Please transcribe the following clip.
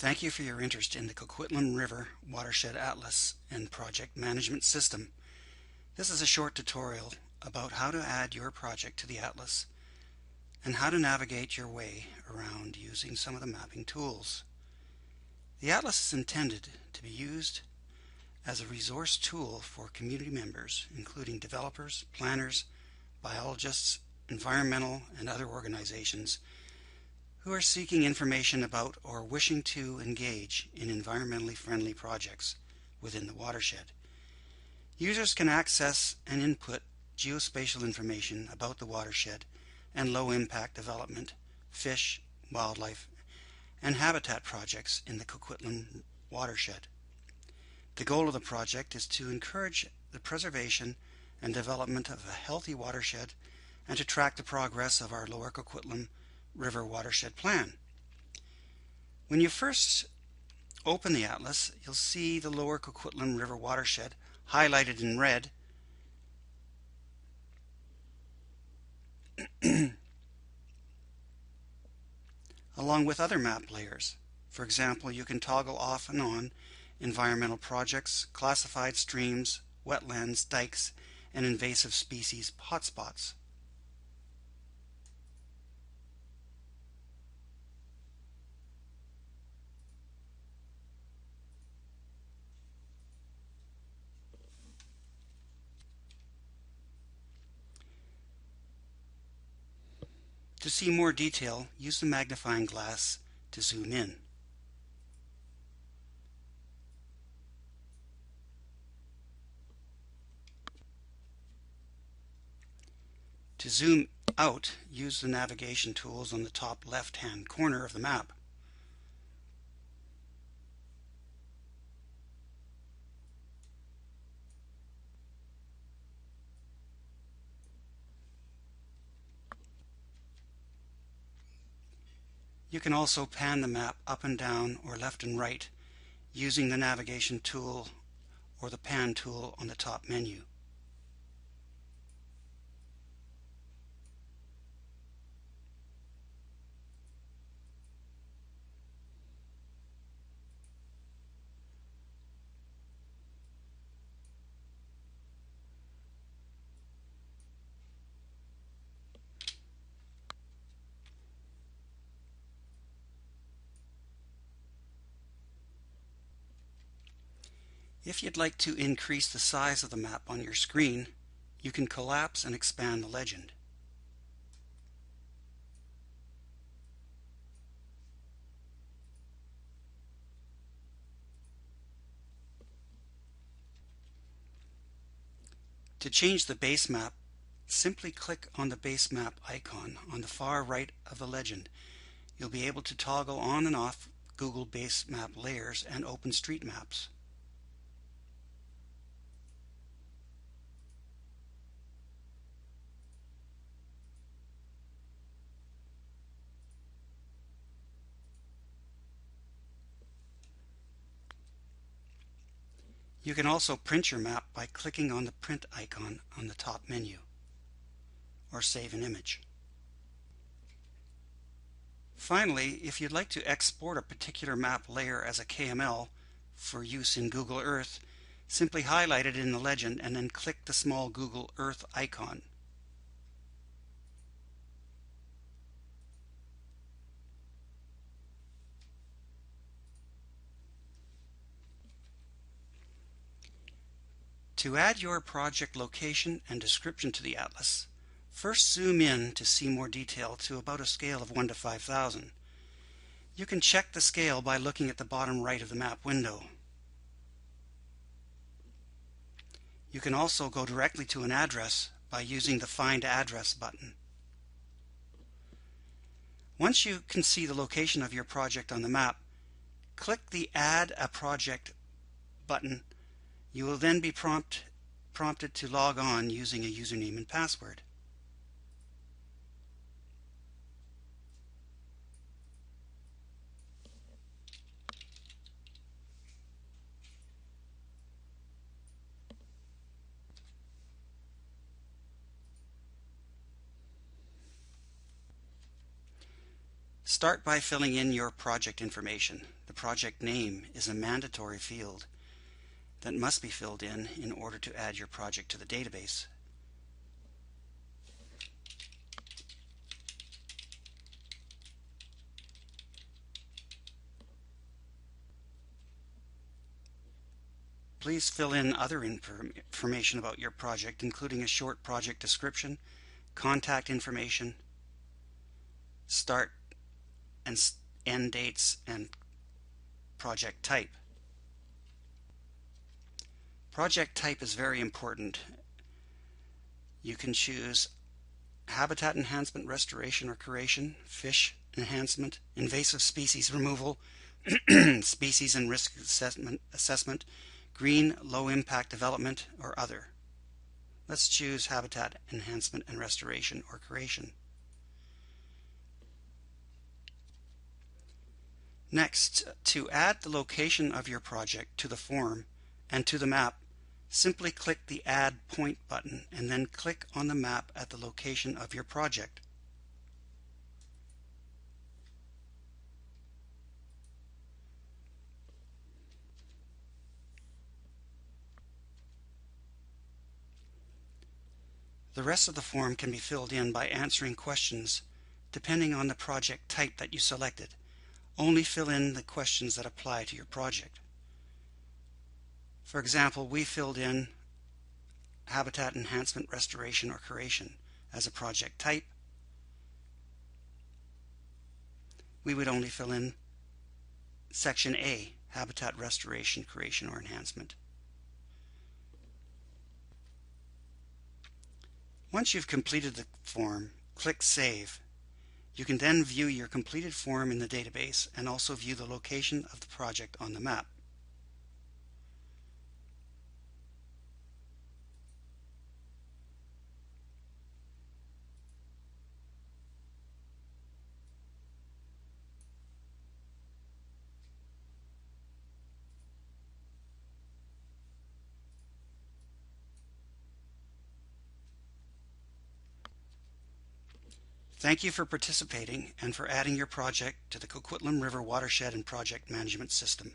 Thank you for your interest in the Coquitlam River Watershed Atlas and Project Management System. This is a short tutorial about how to add your project to the Atlas and how to navigate your way around using some of the mapping tools. The Atlas is intended to be used as a resource tool for community members, including developers, planners, biologists, environmental, and other organizations who are seeking information about or wishing to engage in environmentally friendly projects within the watershed. Users can access and input geospatial information about the watershed and low-impact development, fish, wildlife, and habitat projects in the Coquitlam watershed. The goal of the project is to encourage the preservation and development of a healthy watershed and to track the progress of our Lower Coquitlam River Watershed Plan. When you first open the Atlas, you'll see the Lower Coquitlam River Watershed highlighted in red along with other map layers. For example, you can toggle off and on environmental projects, classified streams, wetlands, dikes, and invasive species hotspots. To see more detail, use the magnifying glass to zoom in. To zoom out, use the navigation tools on the top left-hand corner of the map. You can also pan the map up and down or left and right using the navigation tool or the pan tool on the top menu. If you'd like to increase the size of the map on your screen, you can collapse and expand the legend. To change the base map, simply click on the base map icon on the far right of the legend. You'll be able to toggle on and off Google Base Map layers and OpenStreetMaps. You can also print your map by clicking on the print icon on the top menu, or save an image. Finally, if you'd like to export a particular map layer as a KML for use in Google Earth, simply highlight it in the legend and then click the small Google Earth icon. To add your project location and description to the Atlas, first zoom in to see more detail to about a scale of 1 to 5,000. You can check the scale by looking at the bottom right of the map window. You can also go directly to an address by using the Find Address button. Once you can see the location of your project on the map, click the Add a Project button. You will then be prompted to log on using a username and password. Start by filling in your project information. the project name is a mandatory field that must be filled in order to add your project to the database. Please fill in other information about your project, including a short project description, contact information, start and end dates, and project type. Project type is very important. You can choose habitat enhancement, restoration or curation, fish enhancement, invasive species removal, species and risk assessment, green low impact development, or other. Let's choose habitat enhancement and restoration or curation. Next, to add the location of your project to the form and to the map, simply click the Add Point button and then click on the map at the location of your project. The rest of the form can be filled in by answering questions depending on the project type that you selected. Only fill in the questions that apply to your project. For example, we filled in habitat enhancement, restoration, or curation as a project type. We would only fill in section A, habitat restoration, curation, or enhancement. Once you've completed the form, click Save. You can then view your completed form in the database and also view the location of the project on the map. Thank you for participating and for adding your project to the Coquitlam River Watershed and Project Management System.